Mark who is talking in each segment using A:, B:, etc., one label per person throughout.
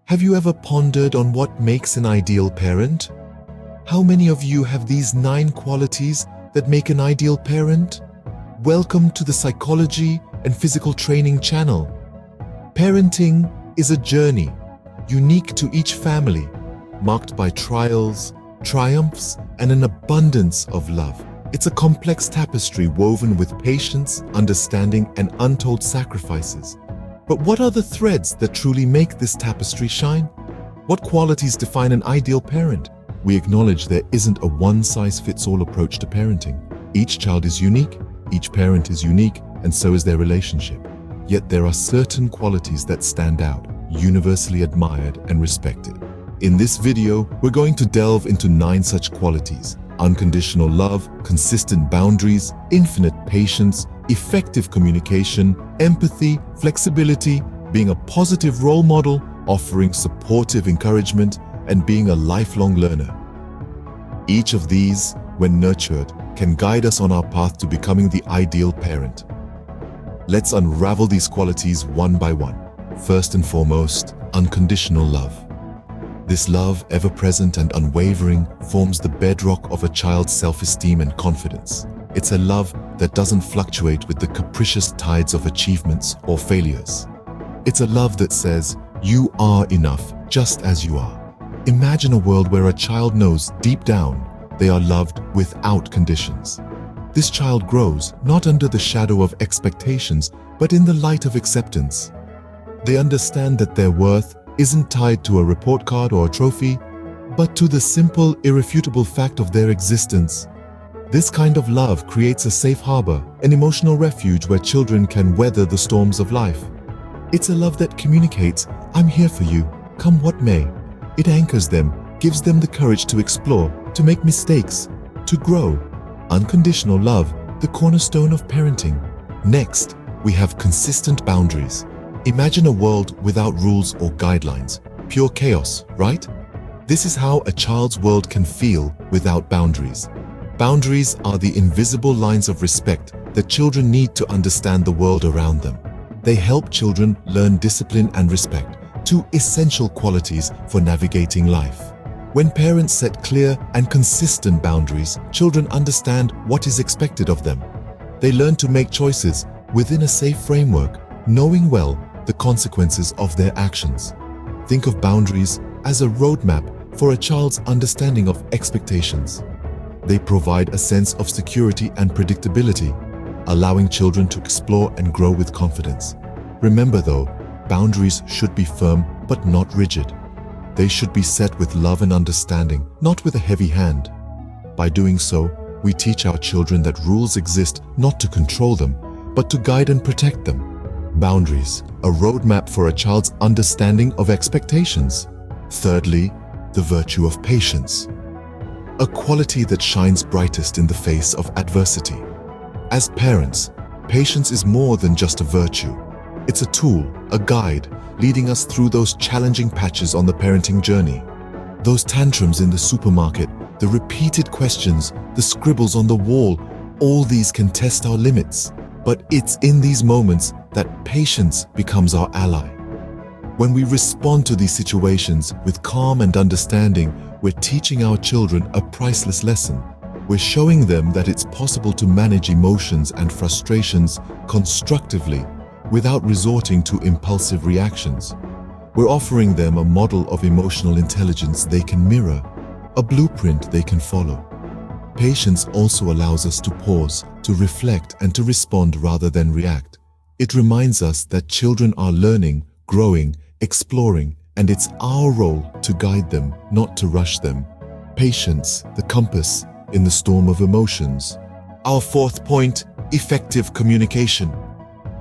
A: Have you ever pondered on what makes an ideal parent? How many of you have these 9 qualities that make an ideal parent? Welcome to the Psychology and Physical Training channel. Parenting is a journey, unique to each family, marked by trials, triumphs, and an abundance of love. It's a complex tapestry woven with patience, understanding, and untold sacrifices. But what are the threads that truly make this tapestry shine? What qualities define an ideal parent? We acknowledge there isn't a one-size-fits-all approach to parenting. Each child is unique, each parent is unique, and so is their relationship. Yet there are certain qualities that stand out, universally admired and respected. In this video, we're going to delve into 9 such qualities: unconditional love, consistent boundaries, infinite patience, effective communication, empathy, flexibility, being a positive role model, offering supportive encouragement, and being a lifelong learner. Each of these, when nurtured, can guide us on our path to becoming the ideal parent. Let's unravel these qualities one by one. First and foremost, unconditional love. This love, ever present and unwavering, forms the bedrock of a child's self-esteem and confidence. It's a love that doesn't fluctuate with the capricious tides of achievements or failures. It's a love that says, you are enough just as you are. Imagine a world where a child knows deep down they are loved without conditions. This child grows not under the shadow of expectations, but in the light of acceptance. They understand that their worth isn't tied to a report card or a trophy, but to the simple, irrefutable fact of their existence. This kind of love creates a safe harbor, an emotional refuge where children can weather the storms of life. It's a love that communicates, I'm here for you, come what may. It anchors them, gives them the courage to explore, to make mistakes, to grow. Unconditional love, the cornerstone of parenting. Next, we have consistent boundaries. Imagine a world without rules or guidelines, pure chaos, right? This is how a child's world can feel without boundaries. Boundaries are the invisible lines of respect that children need to understand the world around them. They help children learn discipline and respect, 2 essential qualities for navigating life. When parents set clear and consistent boundaries, children understand what is expected of them. They learn to make choices within a safe framework, knowing well the consequences of their actions. Think of boundaries as a roadmap for a child's understanding of expectations. They provide a sense of security and predictability, allowing children to explore and grow with confidence. Remember though, boundaries should be firm but not rigid. They should be set with love and understanding, not with a heavy hand. By doing so, we teach our children that rules exist not to control them, but to guide and protect them. Boundaries, a roadmap for a child's understanding of expectations. Thirdly, the virtue of patience. A quality that shines brightest in the face of adversity. As parents, patience is more than just a virtue. It's a tool, a guide, leading us through those challenging patches on the parenting journey. Those tantrums in the supermarket, the repeated questions, the scribbles on the wall, all these can test our limits. But it's in these moments that patience becomes our ally. When we respond to these situations with calm and understanding, we're teaching our children a priceless lesson. We're showing them that it's possible to manage emotions and frustrations constructively without resorting to impulsive reactions. We're offering them a model of emotional intelligence they can mirror, a blueprint they can follow. Patience also allows us to pause, to reflect, and to respond rather than react. It reminds us that children are learning, growing, exploring, and it's our role to guide them, not to rush them. Patience, the compass in the storm of emotions. Our 4th point, effective communication.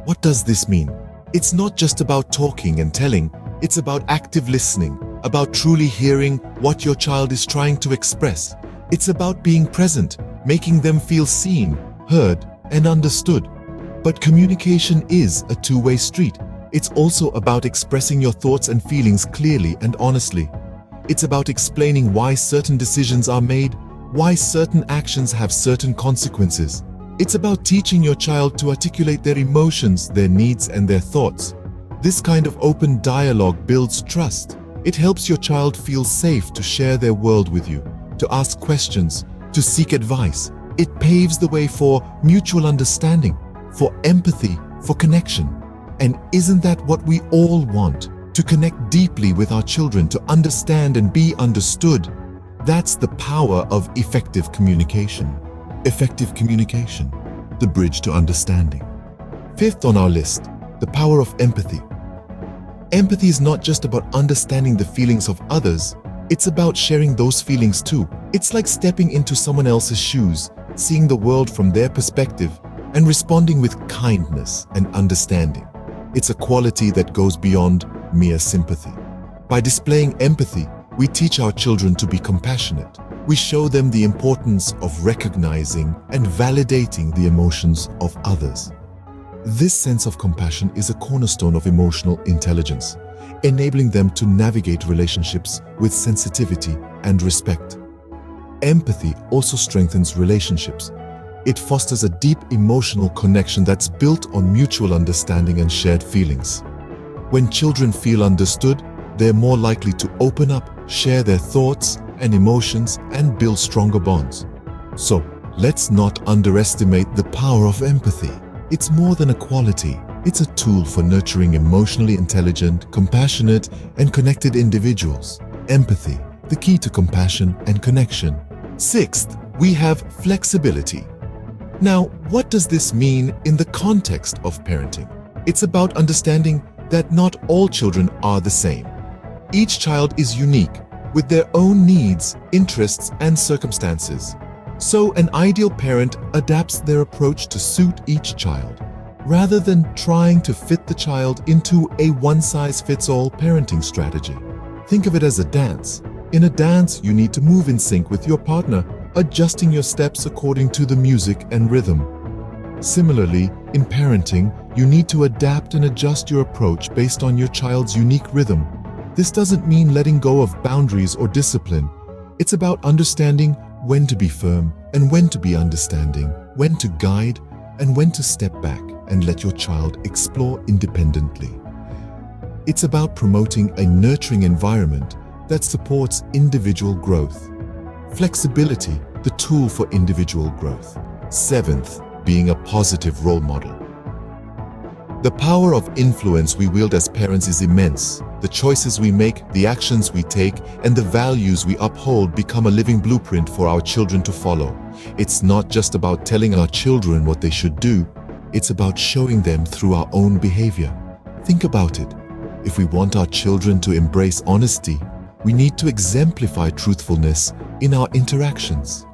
A: What does this mean? It's not just about talking and telling, it's about active listening, about truly hearing what your child is trying to express. It's about being present, making them feel seen, heard, and understood. But communication is a 2-way street. It's also about expressing your thoughts and feelings clearly and honestly. It's about explaining why certain decisions are made, why certain actions have certain consequences. It's about teaching your child to articulate their emotions, their needs, and their thoughts. This kind of open dialogue builds trust. It helps your child feel safe to share their world with you, to ask questions, to seek advice. It paves the way for mutual understanding, for empathy, for connection. And isn't that what we all want? To connect deeply with our children, to understand and be understood. That's the power of effective communication. Effective communication, the bridge to understanding. Fifth on our list, the power of empathy. Empathy is not just about understanding the feelings of others, it's about sharing those feelings too. It's like stepping into someone else's shoes, seeing the world from their perspective, and responding with kindness and understanding. It's a quality that goes beyond mere sympathy. By displaying empathy, we teach our children to be compassionate. We show them the importance of recognizing and validating the emotions of others. This sense of compassion is a cornerstone of emotional intelligence, enabling them to navigate relationships with sensitivity and respect. Empathy also strengthens relationships. It fosters a deep emotional connection that's built on mutual understanding and shared feelings. When children feel understood, they're more likely to open up, share their thoughts and emotions, and build stronger bonds. So, let's not underestimate the power of empathy. It's more than a quality. It's a tool for nurturing emotionally intelligent, compassionate, and connected individuals. Empathy, the key to compassion and connection. Sixth, we have flexibility. Now, what does this mean in the context of parenting? It's about understanding that not all children are the same. Each child is unique, with their own needs, interests, and circumstances. So an ideal parent adapts their approach to suit each child, rather than trying to fit the child into a one-size-fits-all parenting strategy. Think of it as a dance. In a dance, you need to move in sync with your partner, adjusting your steps according to the music and rhythm. Similarly, in parenting, you need to adapt and adjust your approach based on your child's unique rhythm. This doesn't mean letting go of boundaries or discipline. It's about understanding when to be firm and when to be understanding, when to guide and when to step back and let your child explore independently. It's about promoting a nurturing environment that supports individual growth. Flexibility, the tool for individual growth. Seventh, being a positive role model. The power of influence we wield as parents is immense. The choices we make, the actions we take, and the values we uphold become a living blueprint for our children to follow. It's not just about telling our children what they should do, it's about showing them through our own behavior. Think about it. If we want our children to embrace honesty, we need to exemplify truthfulness in our interactions.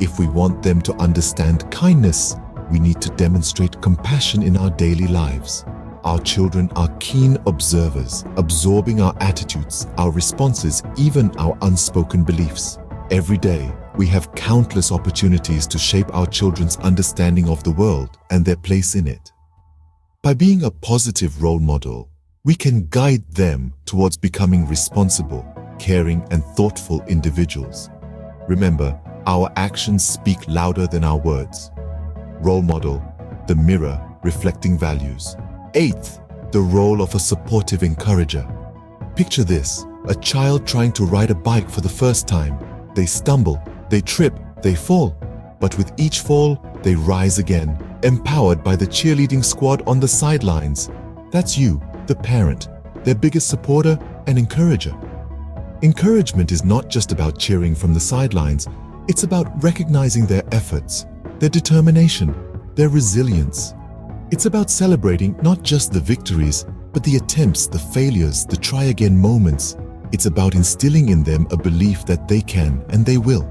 A: If we want them to understand kindness, we need to demonstrate compassion in our daily lives. Our children are keen observers, absorbing our attitudes, our responses, even our unspoken beliefs. Every day, we have countless opportunities to shape our children's understanding of the world and their place in it. By being a positive role model, we can guide them towards becoming responsible, caring, and thoughtful individuals. Remember, our actions speak louder than our words. Role model, the mirror reflecting values. Eighth, the role of a supportive encourager. Picture this, a child trying to ride a bike for the first time. They stumble, they trip, they fall. But with each fall, they rise again, empowered by the cheerleading squad on the sidelines. That's you, the parent, their biggest supporter and encourager. Encouragement is not just about cheering from the sidelines, it's about recognizing their efforts, their determination, their resilience. It's about celebrating not just the victories, but the attempts, the failures, the try-again moments. It's about instilling in them a belief that they can and they will.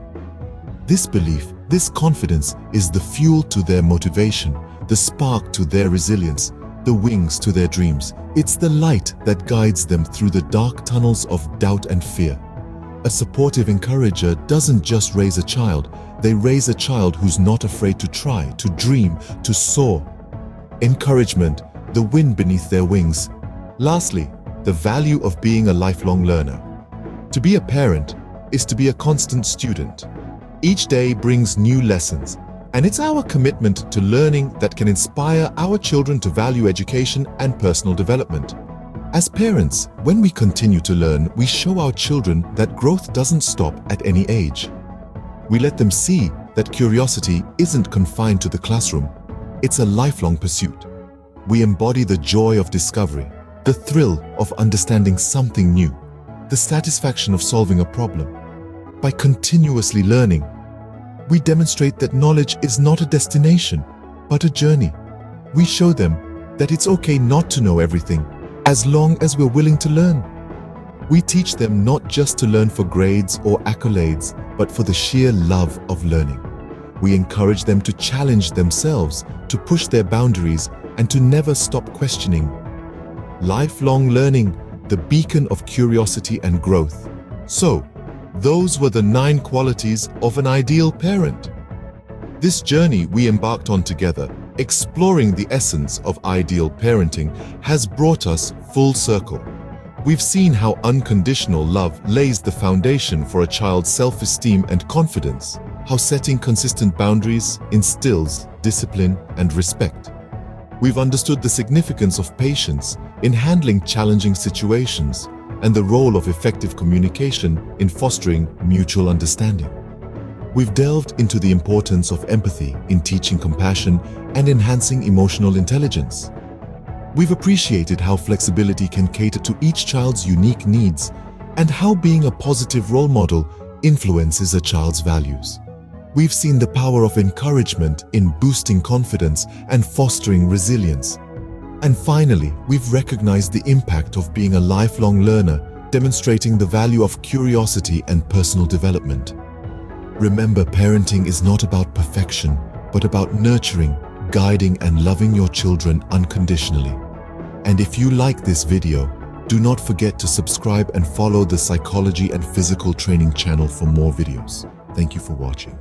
A: This belief, this confidence is the fuel to their motivation, the spark to their resilience, the wings to their dreams. It's the light that guides them through the dark tunnels of doubt and fear. A supportive encourager doesn't just raise a child, they raise a child who's not afraid to try, to dream, to soar. Encouragement, the wind beneath their wings. Lastly, the value of being a lifelong learner. To be a parent is to be a constant student. Each day brings new lessons, and it's our commitment to learning that can inspire our children to value education and personal development. As parents, when we continue to learn, we show our children that growth doesn't stop at any age. We let them see that curiosity isn't confined to the classroom. It's a lifelong pursuit. We embody the joy of discovery, the thrill of understanding something new, the satisfaction of solving a problem. By continuously learning, we demonstrate that knowledge is not a destination, but a journey. We show them that it's okay not to know everything, as long as we're willing to learn. We teach them not just to learn for grades or accolades, but for the sheer love of learning. We encourage them to challenge themselves, to push their boundaries, and to never stop questioning. Lifelong learning, the beacon of curiosity and growth. So, those were the 9 qualities of an ideal parent. This journey we embarked on together, exploring the essence of ideal parenting, has brought us full circle. We've seen how unconditional love lays the foundation for a child's self-esteem and confidence, how setting consistent boundaries instills discipline and respect. We've understood the significance of patience in handling challenging situations and the role of effective communication in fostering mutual understanding. We've delved into the importance of empathy in teaching compassion and enhancing emotional intelligence. We've appreciated how flexibility can cater to each child's unique needs and how being a positive role model influences a child's values. We've seen the power of encouragement in boosting confidence and fostering resilience. And finally, we've recognized the impact of being a lifelong learner, demonstrating the value of curiosity and personal development. Remember, parenting is not about perfection, but about nurturing, guiding, and loving your children unconditionally. And if you like this video, do not forget to subscribe and follow the Psychology and Physical Training channel for more videos. Thank you for watching.